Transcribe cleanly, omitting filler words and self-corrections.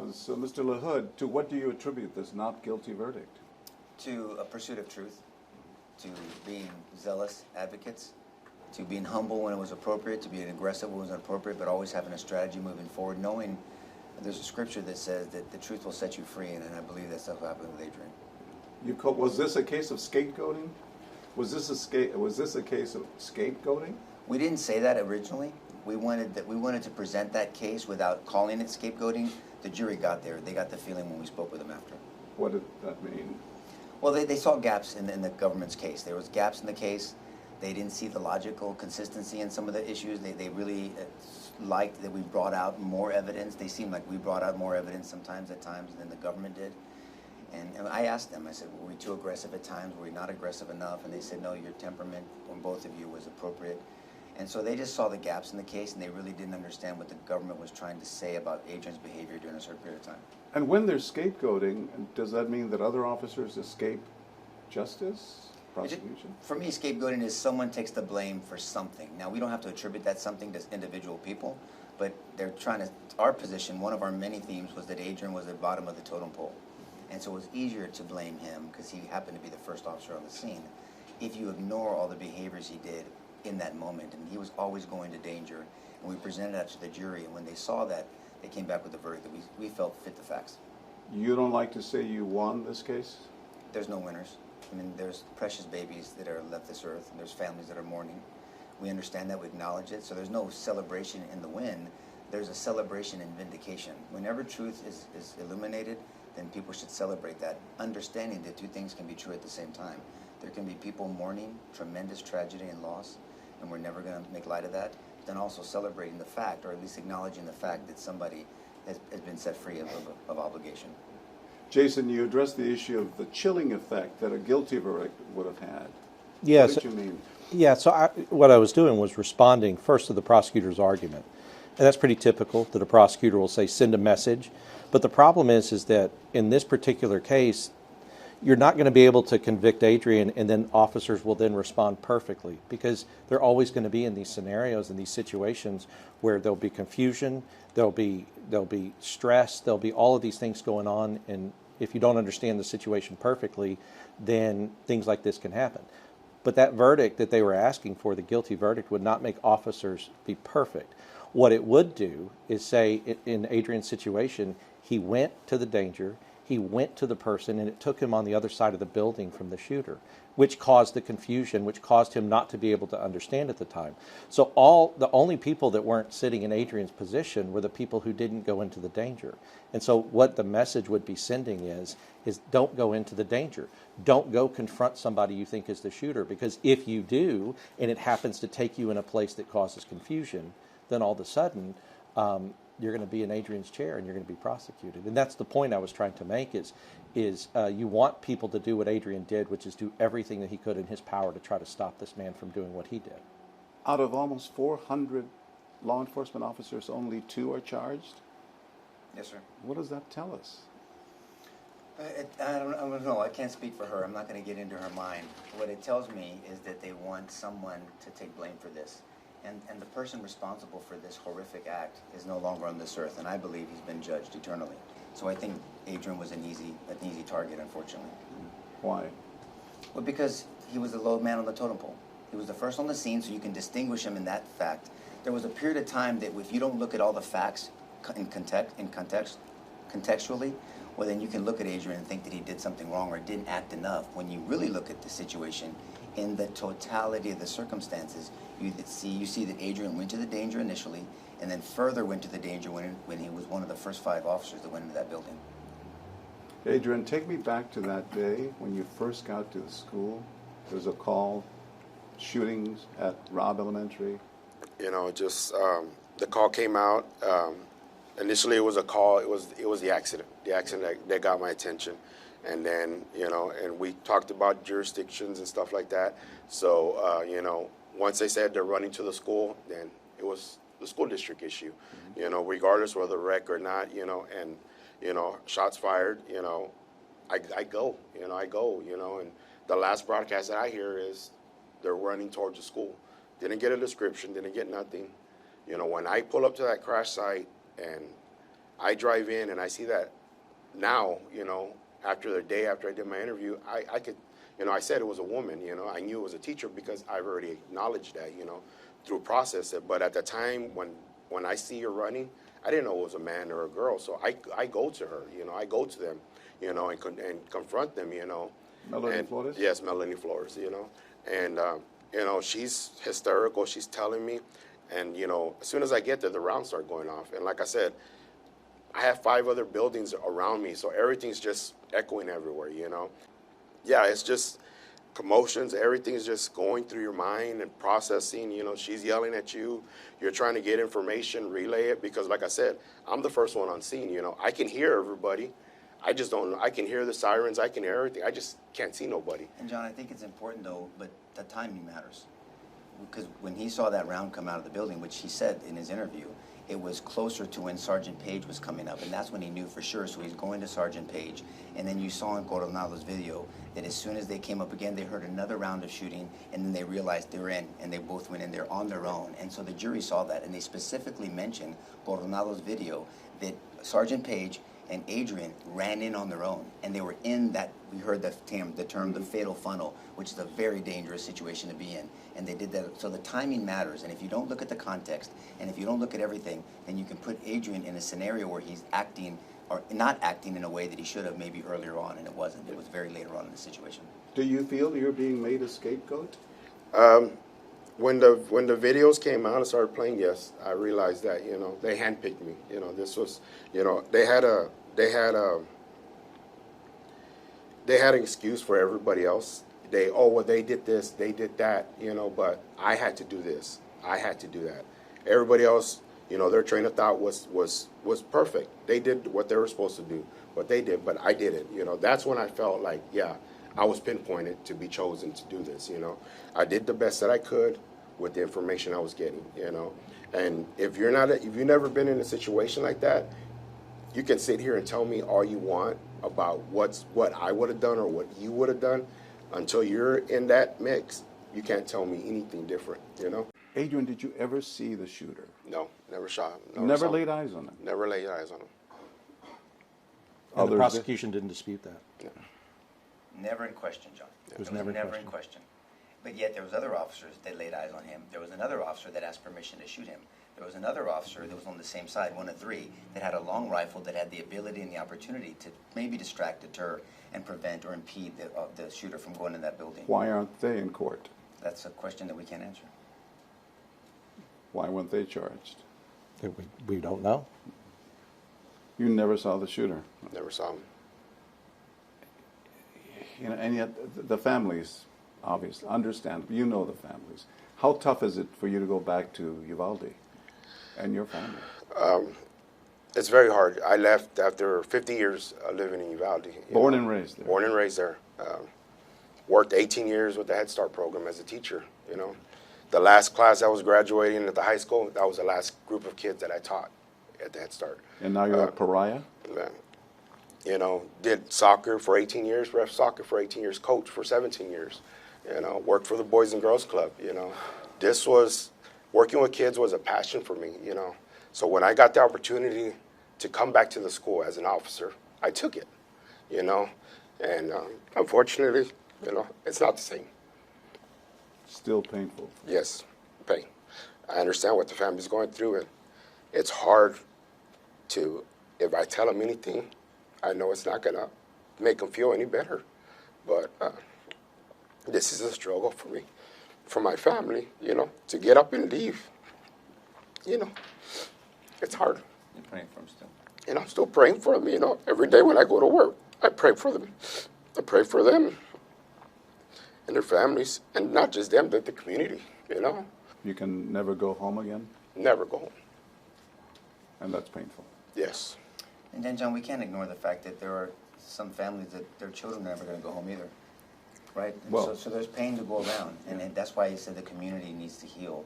So, Mr. LaHood, to what do you attribute this not guilty verdict? To a pursuit of truth, to being zealous advocates, to being humble when it was appropriate, to being aggressive when it was inappropriate, but always having a strategy moving forward, knowing there's a scripture that says that the truth will set you free, and I believe that's what happened with Adrian. Was this a case of scapegoating? Was this a case of scapegoating? We didn't say that originally. We wanted to present that case without calling it scapegoating. The jury got there. They got the feeling when we spoke with them after. What did that mean? Well, they saw gaps in the government's case. There was gaps in the case. They didn't see the logical consistency in some of the issues. They really liked that we brought out more evidence. They seemed like we brought out more evidence at times than the government did. And I asked them, I said, were we too aggressive at times? Were we not aggressive enough? And they said, no, your temperament on both of you was appropriate. And so they just saw the gaps in the case, and they really didn't understand what the government was trying to say about Adrian's behavior during a certain period of time. And when there's scapegoating, does that mean that other officers escape justice, prosecution? For me, scapegoating is someone takes the blame for something. Now, we don't have to attribute that something to individual people, but they're trying to, our position, one of our many themes was that Adrian was at the bottom of the totem pole. And so it was easier to blame him because he happened to be the first officer on the scene if you ignore all the behaviors he did in that moment. And he was always going to danger. And we presented that to the jury, and when they saw that, they came back with a verdict that we felt fit the facts. You don't like to say you won this case? There's no winners. I mean, there's precious babies that are left this earth, and there's families that are mourning. We understand that, we acknowledge it, so there's no celebration in the win. There's a celebration in vindication. Whenever truth is illuminated, then people should celebrate that, understanding that two things can be true at the same time. There can be people mourning tremendous tragedy and loss, and we're never going to make light of that, but then also celebrating the fact, or at least acknowledging the fact that somebody has been set free of obligation. Jason, you addressed the issue of the chilling effect that a guilty verdict would have had. Yes. What did you mean? Yeah, so what I was doing was responding first to the prosecutor's argument. And that's pretty typical that a prosecutor will say, send a message. But the problem is that in this particular case, you're not going to be able to convict Adrian and then officers will then respond perfectly, because they're always going to be in these scenarios and these situations where there'll be confusion, there'll be stress, there'll be all of these things going on, and if you don't understand the situation perfectly, then things like this can happen. But that verdict that they were asking for, the guilty verdict, would not make officers be perfect. What it would do is say, in Adrian's situation, he went to the danger, he went to the person, and it took him on the other side of the building from the shooter, which caused the confusion, which caused him not to be able to understand at the time. So the only people that weren't sitting in Adrian's position were the people who didn't go into the danger. And so what the message would be sending is don't go into the danger. Don't go confront somebody you think is the shooter, because if you do, and it happens to take you in a place that causes confusion, then all of a sudden you're going to be in Adrian's chair and you're going to be prosecuted. And that's the point I was trying to make is you want people to do what Adrian did, which is do everything that he could in his power to try to stop this man from doing what he did. Out of almost 400 law enforcement officers, only 2 are charged? Yes, sir. What does that tell us? I don't know. I can't speak for her. I'm not going to get into her mind. What it tells me is that they want someone to take blame for this. And the person responsible for this horrific act is no longer on this earth, and I believe he's been judged eternally. So I think Adrian was an easy target, unfortunately. Why? Well, because he was the low man on the totem pole. He was the first on the scene, so you can distinguish him in that fact. There was a period of time that if you don't look at all the facts contextually, well, then you can look at Adrian and think that he did something wrong or didn't act enough. When you really look at the situation in the totality of the circumstances, you see that Adrian went to the danger initially, and then further went to the danger when he was one of the first 5 officers that went into that building. Adrian, take me back to that day when you first got to the school. There was a call, shootings at Robb Elementary. You know, just the call came out. Initially, it was a call. It was the accident that got my attention, and then and we talked about jurisdictions and stuff like that. So once they said they're running to the school, then it was the school district issue. Mm-hmm. Regardless whether wreck or not. And shots fired. I go. And the last broadcast that I hear is they're running towards the school. Didn't get a description. Didn't get nothing. When I pull up to that crash site, and I drive in and I see that now, after the day after I did my interview, I could, I said it was a woman, I knew it was a teacher because I've already acknowledged that, through a process. But at the time when I see her running, I didn't know it was a man or a girl. So I go to her, I go to them, and confront them, Melanie Flores? Yes, Melanie Flores, And, she's hysterical. She's telling me. And, as soon as I get there, the rounds start going off. And like I said, I have 5 other buildings around me, so everything's just echoing everywhere, Yeah, it's just commotions. Everything's just going through your mind and processing. She's yelling at you. You're trying to get information, relay it, because like I said, I'm the first one on scene. I can hear everybody. I just don't know. I can hear the sirens. I can hear everything. I just can't see nobody. And John, I think it's important though, but the timing matters. Because when he saw that round come out of the building, which he said in his interview, it was closer to when Sergeant Page was coming up, and that's when he knew for sure. So he's going to Sergeant Page, and then you saw in Coronado's video that as soon as they came up again, they heard another round of shooting, and then they realized they were in, and they both went in there on their own. And so the jury saw that, and they specifically mentioned Coronado's video that Sergeant Page and Adrian ran in on their own, and they were in that, we heard the term, the fatal funnel, which is a very dangerous situation to be in, and they did that. So the timing matters, and if you don't look at the context, and if you don't look at everything, then you can put Adrian in a scenario where he's acting, or not acting in a way that he should have maybe earlier on, and it wasn't. It was very later on in the situation. Do you feel you're being made a scapegoat? When the videos came out and started playing, yes, I realized that, they handpicked me. This was, they had an excuse for everybody else. They did this, they did that, but I had to do this. I had to do that. Everybody else, their train of thought was perfect. They did what they were supposed to do, what they did, but I didn't. That's when I felt like, yeah, I was pinpointed to be chosen to do this, I did the best that I could with the information I was getting, And if you've never been in a situation like that, you can sit here and tell me all you want about what I would have done or what you would have done. Until you're in that mix, you can't tell me anything different, Adrian, did you ever see the shooter? No, never saw him. Never laid eyes on him? Never laid eyes on him. And the prosecution didn't dispute that. Yeah. Never in question, John. It was never in question. But yet there was other officers that laid eyes on him. There was another officer that asked permission to shoot him. There was another officer that was on the same side, one of 3, that had a long rifle that had the ability and the opportunity to maybe distract, deter, and prevent or impede the shooter from going in that building. Why aren't they in court? That's a question that we can't answer. Why weren't they charged? We don't know. You never saw the shooter. Never saw him. And yet the families, obviously, understand. You know the families. How tough is it for you to go back to Uvalde and your family? It's very hard. I left after 50 years living in Uvalde. Born and raised there. Born and raised there. Worked 18 years with the Head Start program as a teacher. The last class I was graduating at the high school, that was the last group of kids that I taught at the Head Start. And now you're a pariah? Did soccer for 18 years, ref soccer for 18 years, coach for 17 years. Worked for the Boys and Girls Club. This was, working with kids was a passion for me. So when I got the opportunity to come back to the school as an officer, I took it. And unfortunately, it's not the same. Still painful. Yes, pain. I understand what the family's going through, and it's hard to, if I tell them anything, I know it's not going to make them feel any better. But this is a struggle for me, for my family, to get up and leave. It's hard. You're praying for him still. And I'm still praying for them, every day when I go to work. I pray for them. I pray for them and their families, and not just them, but the community, You can never go home again? Never go home. And that's painful. Yes. And then, John, we can't ignore the fact that there are some families that their children are never going to go home either, right? And Well, so there's pain to go around, and that's why he said the community needs to heal.